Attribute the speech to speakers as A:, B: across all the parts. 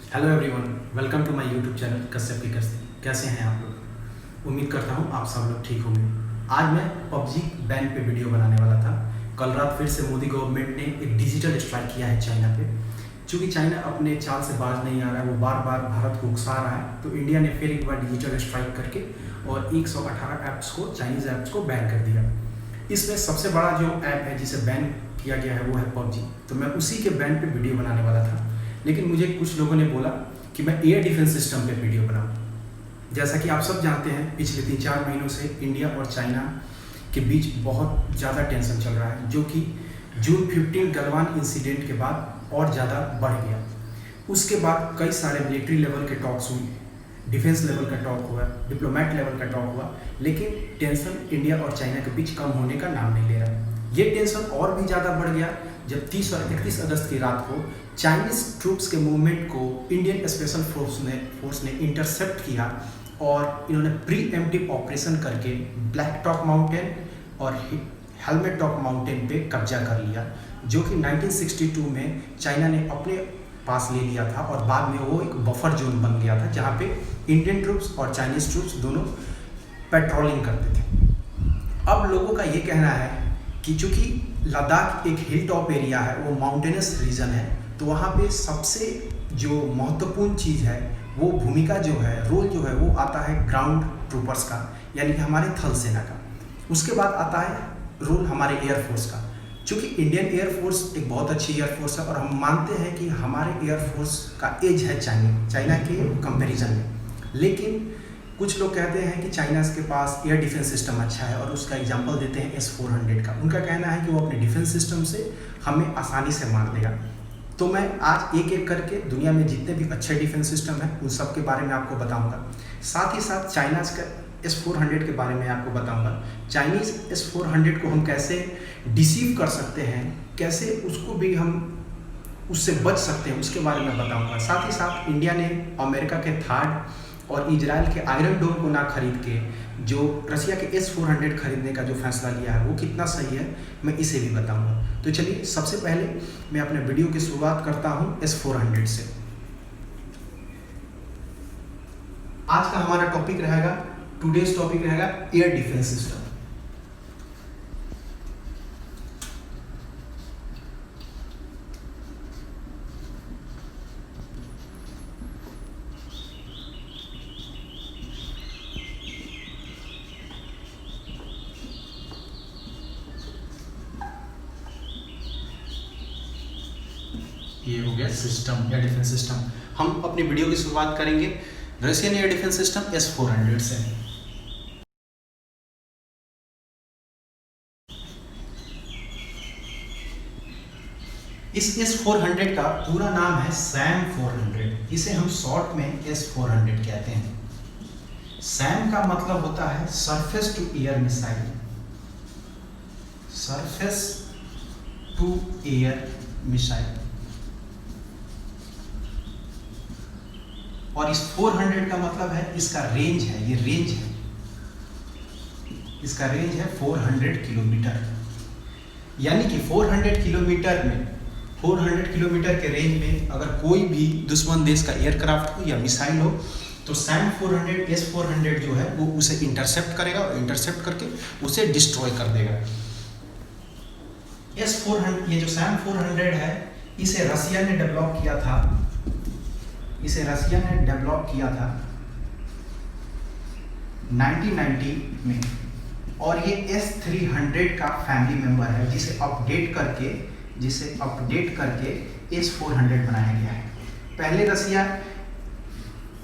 A: Hello everyone, welcome to my YouTube channel Kashyap की कश्ती। कैसे हैं आप लोग? उम्मीद करता हूँ आप सब लोग ठीक होंगे। आज मैं पबजी बैन पे वीडियो बनाने वाला था। कल रात फिर से मोदी गवर्नमेंट ने एक डिजिटल स्ट्राइक किया है चाइना पे। चूँकि चाइना अपने चाल से बाज नहीं आ रहा है, वो बार बार भारत को उकसा रहा है, तो इंडिया ने फिर एक बार डिजिटल स्ट्राइक करके और 118 ऐप्स को, चाइनीज़ ऐप्स को बैन कर दिया। इसमें सबसे बड़ा जो ऐप है जिसे बैन किया गया है वो है पबजी। तो मैं उसी के बैन पे वीडियो बनाने वाला था, लेकिन मुझे कुछ लोगों ने बोला कि मैं एयर डिफेंस सिस्टम पे वीडियो बनाऊं। जैसा कि आप सब जानते हैं, पिछले 3-4 महीनों से इंडिया और चाइना के बीच बहुत ज़्यादा टेंशन चल रहा है, जो कि जून 15 गलवान इंसिडेंट के बाद और ज़्यादा बढ़ गया। उसके बाद कई सारे मिलिट्री लेवल के टॉक्स हुए, डिफेंस लेवल का टॉक हुआ, डिप्लोमेट लेवल का टॉक हुआ, लेकिन टेंशन इंडिया और चाइना के बीच कम होने का नाम नहीं ले रहा है। ये टेंशन और भी ज़्यादा बढ़ गया जब 30 और 31 अगस्त की रात को चाइनीज़ ट्रूप्स के मूवमेंट को इंडियन स्पेशल फोर्स ने इंटरसेप्ट किया और इन्होंने प्री एम्प्टिव ऑपरेशन करके ब्लैक टॉप माउंटेन और हेलमेट टॉप माउंटेन पे कब्जा कर लिया, जो कि 1962 में चाइना ने अपने पास ले लिया था और बाद में वो एक बफर जोन बन गया था जहाँ पे इंडियन ट्रूप्स और चाइनीज़ ट्रूप्स दोनों पेट्रोलिंग करते थे। अब लोगों का ये कहना है कि चूँकि लद्दाख एक हिल टॉप एरिया है, वो माउंटेनस रीजन है, तो वहाँ पे सबसे जो महत्वपूर्ण चीज़ है, वो भूमिका जो है, रोल जो है, वो आता है ग्राउंड ट्रूपर्स का, यानी कि हमारे थल सेना का। उसके बाद आता है रोल हमारे एयरफोर्स का। चूँकि इंडियन एयरफोर्स एक बहुत अच्छी एयरफोर्स है और हम मानते हैं कि हमारे एयरफोर्स का एज है चाइना के कंपैरिजन में, लेकिन कुछ लोग कहते हैं कि चाइना के पास एयर डिफेंस सिस्टम अच्छा है और उसका एग्जांपल देते हैं S-400 का। उनका कहना है कि वो अपने डिफेंस सिस्टम से हमें आसानी से मार देगा। तो मैं आज एक एक करके दुनिया में जितने भी अच्छे डिफेंस सिस्टम हैं उन सब के बारे में आपको बताऊंगा। साथ ही साथ चाइना का S-400 के बारे में आपको बताऊंगा। चाइनीज़ S-400 को हम कैसे डिसीव कर सकते हैं, कैसे उसको भी हम उससे बच सकते हैं, उसके बारे में बताऊंगा। साथ ही साथ इंडिया ने अमेरिका के थार्ड और इजराइल के आयरन डोम को ना खरीद के जो रसिया के S-400 खरीदने का जो फैसला लिया है वो कितना सही है, मैं इसे भी बताऊंगा। तो चलिए, सबसे पहले मैं अपने वीडियो की शुरुआत करता हूं S-400 से। आज का हमारा टॉपिक रहेगा, टुडेज टॉपिक रहेगा एयर डिफेंस सिस्टम। ये हो गया सिस्टम, एयर डिफेंस सिस्टम। हम अपनी वीडियो की शुरुआत करेंगे Russian air defence system S-400 से। इस S-400 का पूरा नाम है सैम 400। इसे हम शॉर्ट में S-400 कहते हैं। सैम का मतलब होता है surface to air missile, surface to air missile. और इस 400 का मतलब है इसका रेंज है, ये रेंज है, इसका रेंज है 400 किलोमीटर। यानी कि 400 किलोमीटर में, 400 किलोमीटर के रेंज में अगर कोई भी दुश्मन देश का एयरक्राफ्ट हो या मिसाइल हो, तो सैम 400 S-400 जो है वो उसे इंटरसेप्ट करेगा और इंटरसेप्ट करके उसे डिस्ट्रॉय कर देगा। S-400, ये जो सैम 400 है, इसे रसिया ने डेवलप किया था, इसे रसिया ने डेवलप किया था 1990 में, और ये S-300 का फैमिली मेंबर है, जिसे अपडेट करके S-400 बनाया गया है। पहले रसिया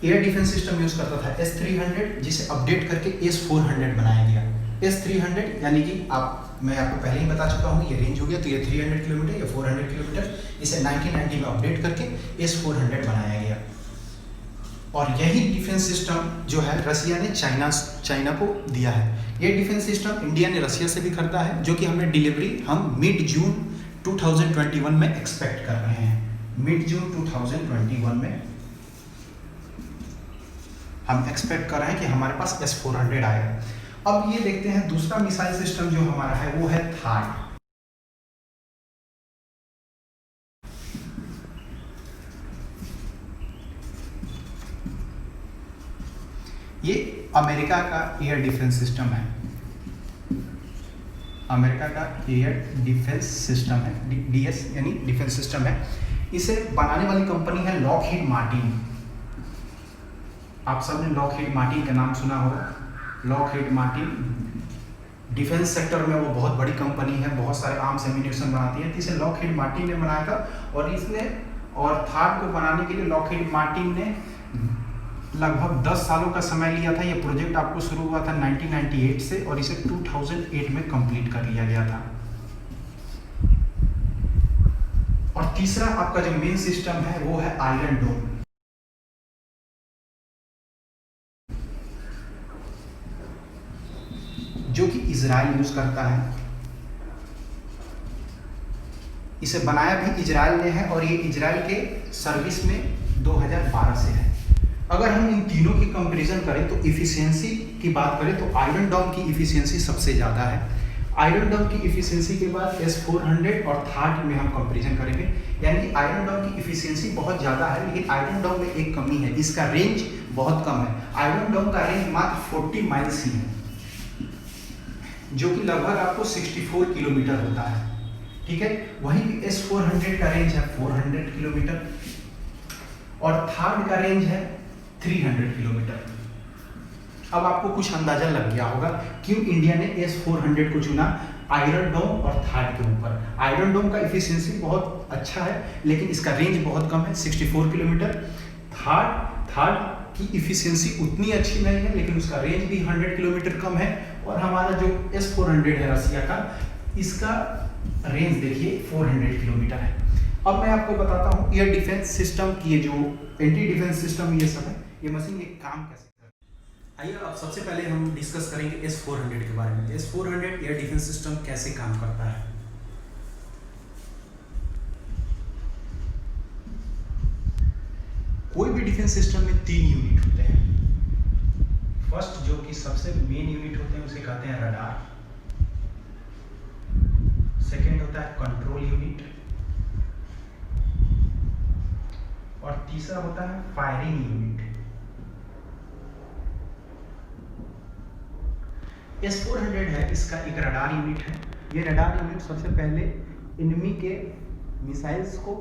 A: एयर डिफेंस सिस्टम यूज करता था S-300, जिसे अपडेट करके S-400 बनाया गया। S-300 यानी कि मैं आपको पहले ही बता चुका हूँ, ये रेंज हो गया, तो ये 300 किलोमीटर या 400 किलोमीटर, इसे 1990 में अपडेट करके S-400 बनाया गया। और यही डिफेंस सिस्टम जो है रसिया ने चाइना को दिया है। ये डिफेंस सिस्टम इंडिया ने रसिया से भी खरीदा है, जो कि हमने डिलीवरी हम मिड जून 2021 में एक्सपेक्ट कर रहे हैं। मिड जून 2021 में हम एक्सपेक्ट कर रहे हैं कि हमारे पास S-400 आएगा। अब ये देखते हैं दूसरा मिसाइल सिस्टम जो हमारा है वो है थार्ड। ये अमेरिका का एयर डिफेंस सिस्टम है, अमेरिका का एयर डिफेंस सिस्टम है, डीएस यानी डिफेंस सिस्टम है। इसे बनाने वाली कंपनी है लॉकहीड मार्टिन। आप सबने लॉकहीड मार्टिन का नाम सुना होगा। लॉकहीड मार्टिन डिफेंस सेक्टर में वो बहुत बड़ी कंपनी है, बहुत सारे आर्म्स एम्यूनिशन बनाती है। इसे लॉकहीड मार्टिन ने बनाया था और इसने और थार्ड को बनाने के लिए लॉकहीड मार्टिन ने लगभग 10 सालों का समय लिया था। ये प्रोजेक्ट आपको शुरू हुआ था 1998 से और इसे 2008 में कंप्लीट कर लिया गया था। और तीसरा आपका जो मेन सिस्टम है वो है आयरन डोम। जो कि इजराइल यूज करता है। इसे बनाया भी इजराइल ने है और ये इजराइल के सर्विस में 2012 से है। अगर हम इन तीनों की कंपैरिजन करें तो इफिशियंसी की बात करें तो आयरन डोम की इफिशियंसी सबसे ज़्यादा है। आयरन डोम की इफिशियंसी के बाद S400 और थार्ड में हम कंपैरिजन करेंगे, यानी आयरन डोम की इफिशियंसी बहुत ज़्यादा है, लेकिन आयरन डोम में एक कमी है, इसका रेंज बहुत कम है। आयरन डोम का रेंज मात्र 40 माइल्स ही है, जो कि लगभग आपको 64 किलोमीटर होता है। ठीक है, वहीं भी S400 का रेंज है 400 किलोमीटर और थार्ड का रेंज है 300 किलोमीटर। अब आपको कुछ अंदाजा लग गया होगा क्यों इंडिया ने S400 को चुना आयरन डोम और थार्ड के ऊपर। आयरन डोम का इफिशियंसी बहुत अच्छा है, लेकिन इसका रेंज बहुत कम है, 64 किलोमीटर। थार्ड की इफिशियंसी उतनी अच्छी नहीं है, लेकिन उसका रेंज भी 100 किलोमीटर कम है। और हमारा जो S400 है रसिया का, इसका रेंज देखिए 400 किलोमीटर है। अब मैं आपको बताता हूँ एयर डिफेंस सिस्टम की, ये जो एंटी डिफेंस सिस्टम ये सब है, ये मशीन ये काम कैसे करता है। आइए अब सबसे पहले हम डिस्कस करेंगे S400 के बारे में। S400 एयर डिफेंस सिस्टम कैसे काम करता है। कोई भी डिफेंस सिस्टम में 3 यूनिट होते हैं। फर्स्ट जो कि सबसे मेन यूनिट होते हैं उसे कहते हैं रडार। सेकेंड होता है कंट्रोल यूनिट और तीसरा होता है फायरिंग यूनिट। S400 है, इसका एक रडार यूनिट है। ये रडार यूनिट सबसे पहले एनिमी के मिसाइल्स को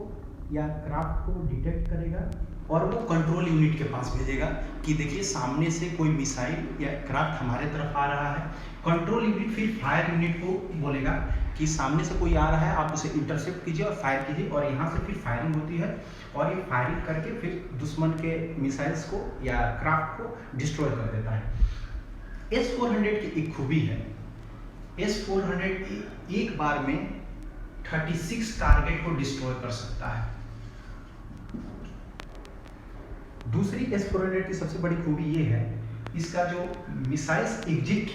A: या क्राफ्ट को डिटेक्ट करेगा और वो कंट्रोल यूनिट के पास भेजेगा कि देखिए सामने से कोई मिसाइल या क्राफ्ट हमारे तरफ आ रहा है। कंट्रोल यूनिट फिर फायर यूनिट को बोलेगा कि सामने से कोई आ रहा है, आप उसे इंटरसेप्ट कीजिए और फायर कीजिए, और यहाँ से फिर फायरिंग होती है और ये फायरिंग करके फिर दुश्मन के मिसाइल्स को या क्राफ्ट को डिस्ट्रॉय कर देता है। S400 की एक खूबी है, S400 एक बार में 36 टारगेट को डिस्ट्रॉय कर सकता है। दूसरी S400 की सबसे बड़ी खूबी ये है, इसका जो मिसाइल्स एग्जिट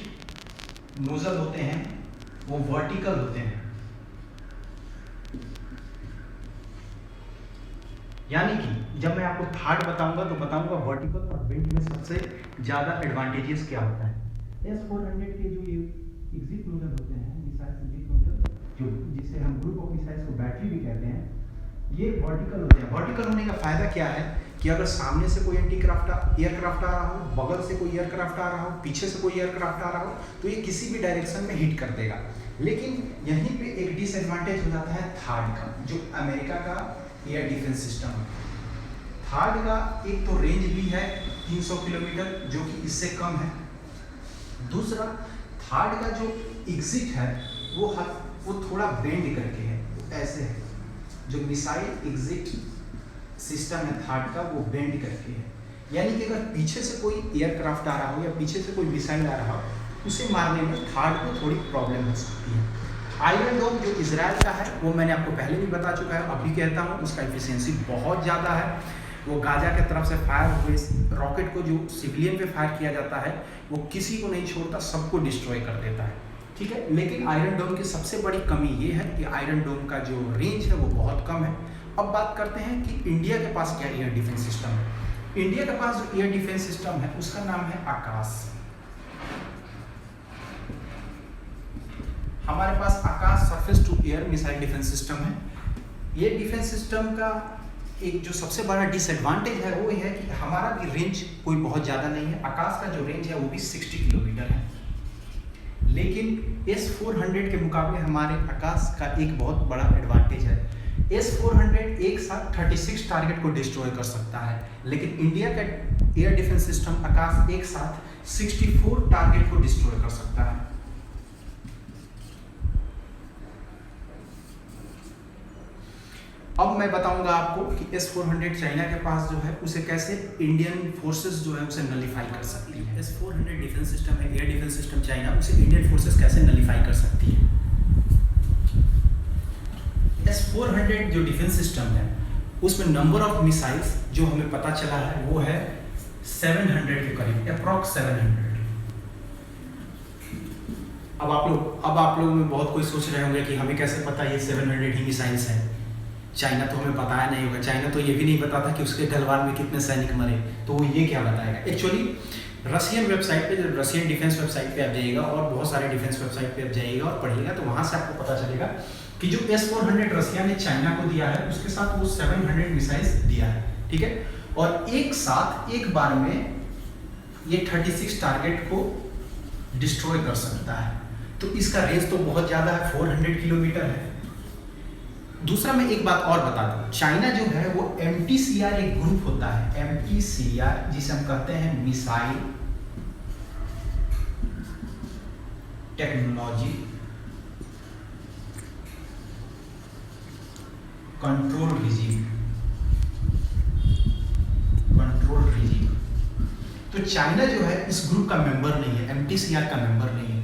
A: नोजल होते हैं वो वर्टिकल होते हैं, यानी कि जब मैं आपको थार्ड बताऊंगा तो बताऊंगा वर्टिकल और बेंट में सबसे ज़्यादा एडवांटेजेस क्या होता है। S400 के जो ये एग्जिट नोजल होते हैं, मिसाइल्स एग्जिट नोजल, जो जिसे हम ग्रुप ऑफ मिसाइल्स को बैटरी भी कहते हैं, ये वर्टिकल होते हैं। वर्टिकल होने का फायदा क्या है कि अगर सामने से कोई एयरक्राफ्ट आ रहा हो, बगल से कोई एयरक्राफ्ट आ रहा हो, पीछे से कोई एयरक्राफ्ट आ रहा हो, तो ये किसी भी डायरेक्शन में हिट कर देगा। लेकिन यहीं पे एक डिसएडवांटेज हो जाता है थार्ड का, जो अमेरिका का एयर डिफेंस सिस्टम है। थार्ड का एक तो रेंज भी है 300 किलोमीटर, जो कि इससे कम है। दूसरा, थार्ड का जो एग्जिट है वो थोड़ा बेंड करके है, ऐसे है। जो मिसाइल एग्जिट सिस्टम है थार्ड का, वो बेंड करके है, यानी कि अगर पीछे से कोई एयरक्राफ्ट आ रहा हो या पीछे से कोई मिसाइल आ रहा हो, उसे मारने में थार्ड को थोड़ी प्रॉब्लम हो सकती है। आयरन डोम जो इजराइल का है, वो मैंने आपको पहले भी बता चुका है, अभी कहता हूँ, उसका एफिशिएंसी बहुत ज़्यादा है। वो गाजा के तरफ से फायर हुए रॉकेट को जो सिविलियन पे फायर किया जाता है, वो किसी को नहीं छोड़ता, सबको डिस्ट्रॉय कर देता है। ठीक है, लेकिन आयरन डोम की सबसे बड़ी कमी ये है कि आयरन डोम का जो रेंज है वो बहुत कम है। अब बात करते हैं कि इंडिया के पास क्या एयर डिफेंस सिस्टम है। इंडिया के पास जो एयर डिफेंस सिस्टम है उसका नाम है आकाश। हमारे पास Akash surface to air missile defence system है। ये डिफेंस सिस्टम का एक जो सबसे बड़ा डिसएडवांटेज है वो ये है कि हमारा भी रेंज कोई बहुत ज़्यादा नहीं है। आकाश का जो रेंज है वो भी 60 किलोमीटर है, लेकिन S400 के मुकाबले हमारे आकाश का एक बहुत बड़ा एडवांटेज है। S400 एक साथ 36 टारगेट को डिस्ट्रॉय कर सकता है, लेकिन इंडिया का एयर डिफेंस सिस्टम आकाश एक साथ 64 टारगेट को डिस्ट्रॉय कर सकता है। अब मैं बताऊंगा आपको कि S400 चाइना के पास जो है उसे कैसे इंडियन फोर्सेस जो है उसे नलीफाई कर सकती है। S400 डिफेंस सिस्टम है, एयर डिफेंस सिस्टम चाइना, उसे इंडियन फोर्सेस कैसे नलीफाई कर सकती है। S400 जो डिफेंस सिस्टम है उसमें नंबर ऑफ मिसाइल्स जो हमें पता चला है वो है 700 के करीब, अप्रॉक्स 700। अब आप लोग में बहुत कोई सोच रहे होंगे कि हमें कैसे पता ये 700 ही मिसाइल्स हैं। चाइना तो हमें बताया नहीं होगा, चाइना तो ये भी नहीं बताता कि उसके ढलवान में कितने सैनिक मरे, तो वो ये क्या बताएगा। एक्चुअली रशियन वेबसाइट पे, जब रशियन डिफेंस वेबसाइट पे आप जाइएगा और बहुत सारे डिफेंस वेबसाइट पे आप जाइएगा और पढ़िएगा तो वहाँ से आपको पता चलेगा कि जो S400 रशिया ने चाइना को दिया है उसके साथ वो 700 मिसाइल्स दिया है, ठीक है। और एक साथ एक बार में ये 36 टारगेट को डिस्ट्रॉय कर सकता है, तो इसका रेंज तो बहुत ज़्यादा है, 400 किलोमीटर है। दूसरा मैं एक बात और बता दूं, चाइना जो है वो MTCR एक ग्रुप होता है, MTCR जिसे हम कहते हैं मिसाइल टेक्नोलॉजी कंट्रोल रिजीम। तो चाइना जो है इस ग्रुप का मेंबर नहीं है, MTCR का मेंबर नहीं है।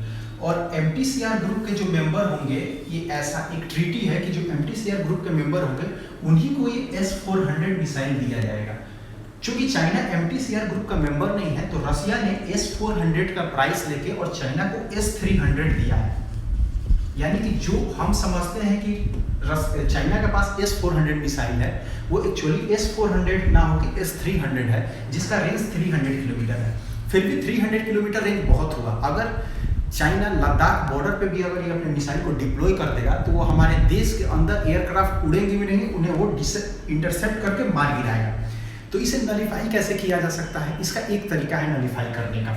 A: और MTCR ग्रुप के जो मेंबर होंगे, ये ऐसा एक ट्रीटी है कि जो MTCR ग्रुप के मेंबर होंगे उन्हीं को ये S400 मिसाइल दिया जाएगा। चूंकि चाइना MTCR ग्रुप का मेंबर नहीं है तो रसिया ने S400 का प्राइस लेके और चाइना को S300 दिया है। यानी कि जो हम समझते हैं कि चाइना के पास S400 मिसाइल है वो एक्चुअली S400 ना होकर S300 है, जिसका रेंज 300 किलोमीटर है। फिर भी 300 किलोमीटर रेंज बहुत हुआ। अगर चाइना लद्दाख बॉर्डर पे भी अगर ये अपने मिसाइल को डिप्लॉय कर देगा तो वो हमारे देश के अंदर एयरक्राफ्ट उड़ेंगे भी नहीं, उन्हें वो इंटरसेप्ट करके मार गिराएगा। तो इसे नलीफाई कैसे किया जा सकता है, इसका एक तरीका है नलीफाई करने का।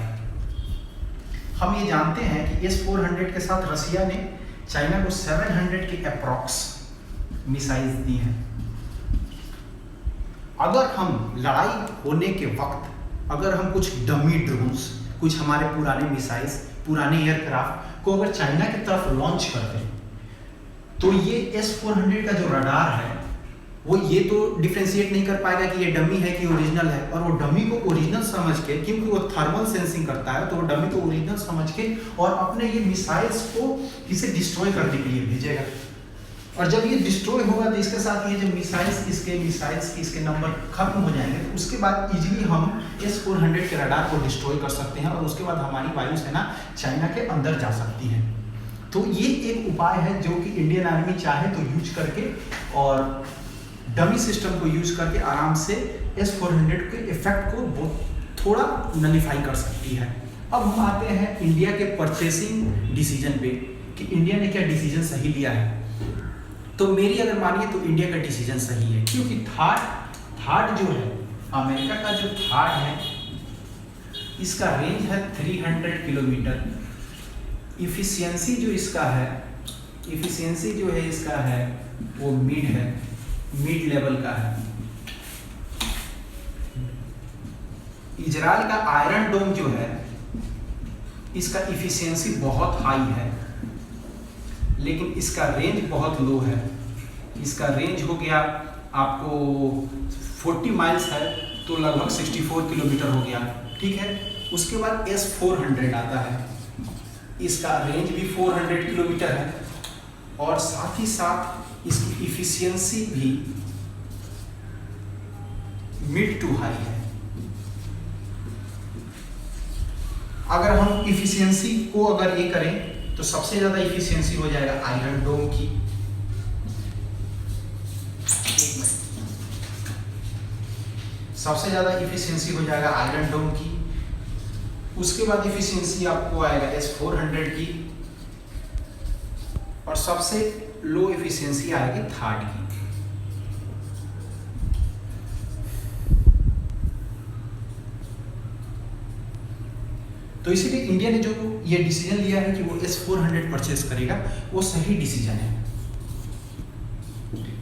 A: हम ये जानते हैं कि S400 के साथ रसिया ने चाइना को 700 के अप्रॉक्स मिसाइल्स दी हैं। अगर हम लड़ाई होने के वक्त अगर हम कुछ डमी ड्रोन्स, कुछ हमारे पुराने मिसाइल्स, पुराने एयरक्राफ्ट को अगर चाइना की तरफ लॉन्च करते हैं तो ये S400 का जो रडार है वो ये तो डिफ्रेंशिएट नहीं कर पाएगा कि ये डमी है कि ओरिजिनल है, और वो डमी को ओरिजिनल समझ के, क्योंकि वो थर्मल सेंसिंग करता है, तो वो डमी को ओरिजिनल समझ के और अपने ये मिसाइल्स को इसे डिस्ट्रॉय करने के लिए भेजेगा। और जब ये डिस्ट्रॉय होगा तो इसके साथ ये जो मिसाइल्स इसके नंबर खत्म हो जाएंगे, तो उसके बाद इजीली हम S400 के रडार को डिस्ट्रॉय कर सकते हैं और उसके बाद हमारी वायुसेना चाइना के अंदर जा सकती है। तो ये एक उपाय है जो कि इंडियन आर्मी चाहे तो यूज करके और डमी सिस्टम को यूज करके आराम से S400 के इफेक्ट को थोड़ा नलीफाई कर सकती है। अब हम आते हैं इंडिया के परचेसिंग डिसीजन पे कि इंडिया ने क्या डिसीजन सही लिया है। तो मेरी अगर मानिए तो इंडिया का डिसीजन सही है, क्योंकि थार्ड जो है, अमेरिका का जो थार्ड है, इसका रेंज है 300 किलोमीटर। इफिशियंसी जो इसका है वो मिड लेवल का है। इजराइल का आयरन डोम जो है इसका इफिशियंसी बहुत हाई है, लेकिन इसका रेंज बहुत लो है। इसका रेंज हो गया आपको 40 माइल्स है तो लगभग 64 किलोमीटर हो गया, ठीक है। उसके बाद S400 आता है, इसका रेंज भी 400 किलोमीटर है और साथ ही साथ इसकी इफिशियंसी भी मिड टू हाई है। अगर हम इफिशियंसी को अगर ये करें तो सबसे ज्यादा इफिशियंसी हो जाएगा आयरन डोम की। सबसे ज्यादा इफिशियंसी हो जाएगा आयरन डोम की। उसके बाद इफिशियंसी आपको आएगा S400 की और सबसे लो इफिशियंसी आएगी थार्ड की। तो इसीलिए इंडिया ने जो ये डिसीजन लिया है कि वो S-400 परचेज करेगा, वो सही डिसीजन है,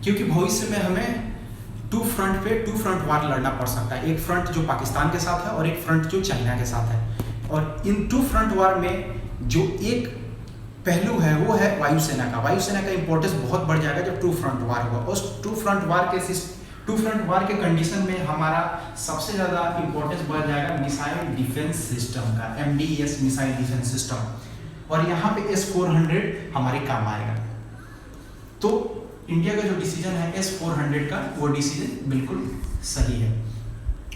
A: क्योंकि भविष्य में हमें टू फ्रंट वार लड़ना पड़ सकता है। एक फ्रंट जो पाकिस्तान के साथ है और एक फ्रंट जो चाइना के साथ है। और इन टू फ्रंट वार में जो एक पहलू है वो है वायुसेना का। वायुसेना का इंपॉर्टेंस बहुत बढ़ जाएगा जब टू फ्रंट वार होगा। उस टू फ्रंट वार के कंडीशन में हमारा सबसे ज़्यादा इंपॉर्टेंस बढ़ जाएगा मिसाइल डिफेंस सिस्टम का, MDS मिसाइल डिफेंस सिस्टम। और यहाँ पे S-400 हमारे काम आएगा। तो इंडिया का जो डिसीजन है S-400 का, वो डिसीजन बिल्कुल सही है।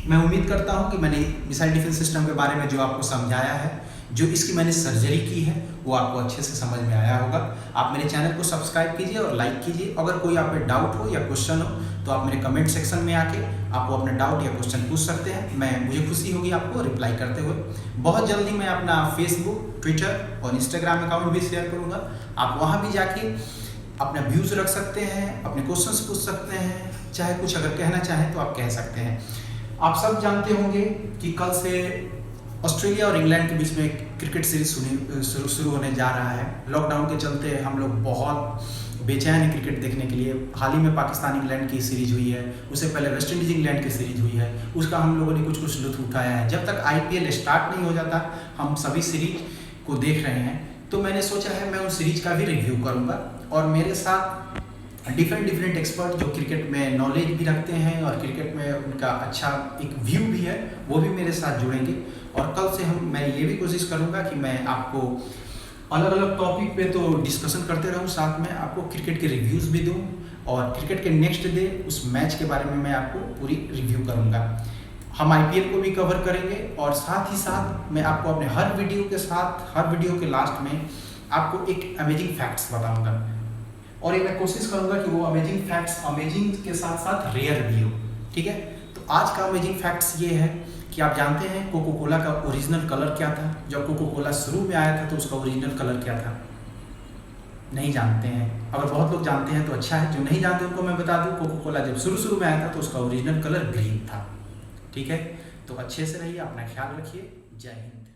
A: मैं उम्मीद करता हूँ कि मैंने मिसाइल डिफेंस सिस्टम के बारे में जो आपको समझाया है, जो इसकी मैंने सर्जरी की है, वो आपको अच्छे से समझ में आया होगा। आप मेरे चैनल को सब्सक्राइब कीजिए और लाइक कीजिए। अगर कोई आप पे डाउट हो या क्वेश्चन हो तो आप मेरे कमेंट सेक्शन में आके आप वो अपने डाउट या क्वेश्चन पूछ सकते हैं। मुझे खुशी होगी आपको रिप्लाई करते हुए। बहुत जल्दी मैं अपना फेसबुक, ट्विटर और इंस्टाग्राम अकाउंट भी शेयर करूँगा। आप वहाँ भी जाके अपना व्यूज़ रख सकते हैं, अपने क्वेश्चंस पूछ सकते हैं, चाहे कुछ अगर कहना चाहें तो आप कह सकते हैं। आप सब जानते होंगे कि कल से ऑस्ट्रेलिया और इंग्लैंड के बीच में क्रिकेट सीरीज शुरू होने जा रहा है। लॉकडाउन के चलते हम लोग बहुत बेचैन हैं क्रिकेट देखने के लिए। हाल ही में पाकिस्तान इंग्लैंड की सीरीज हुई है, उससे पहले वेस्ट इंडीज इंग्लैंड की सीरीज हुई है, उसका हम लोगों ने कुछ लुत्फ उठाया है। जब तक IPL स्टार्ट नहीं हो जाता हम सभी सीरीज को देख रहे हैं। तो मैंने सोचा है मैं उन सीरीज का भी रिव्यू करूँगा और मेरे साथ डिफरेंट एक्सपर्ट जो क्रिकेट में नॉलेज भी रखते हैं और क्रिकेट में उनका अच्छा एक व्यू भी है, वो भी मेरे साथ जुड़ेंगे। और कल से मैं ये भी कोशिश करूँगा कि मैं आपको अलग अलग टॉपिक पे तो डिस्कशन करते रहूँ, साथ में आपको क्रिकेट के रिव्यूज़ भी दूँ और क्रिकेट के नेक्स्ट डे उस मैच के बारे में मैं आपको पूरी रिव्यू करूँगा। हम IPL को भी कवर करेंगे और साथ ही साथ मैं आपको अपने हर वीडियो के लास्ट में आपको एक अमेजिंग फैक्ट्स बताऊँगा। और ये मैं कोशिश करूँगा कि वो अमेजिंग फैक्ट्स अमेजिंग के साथ साथ रेयर भी हो। ठीक है, तो आज का अमेजिंग फैक्ट्स ये है कि आप जानते हैं कोको कोला का ओरिजिनल कलर क्या था? जब कोको कोला शुरू में आया था तो उसका ओरिजिनल कलर क्या था? नहीं जानते हैं। अगर बहुत लोग जानते हैं तो अच्छा है, जो नहीं जानते उनको मैं बता दूं, कोको कोला जब शुरू में आया था तो उसका ओरिजिनल कलर ग्रीन था। ठीक है, तो अच्छे से रहिए, अपना ख्याल रखिए। जय हिंद।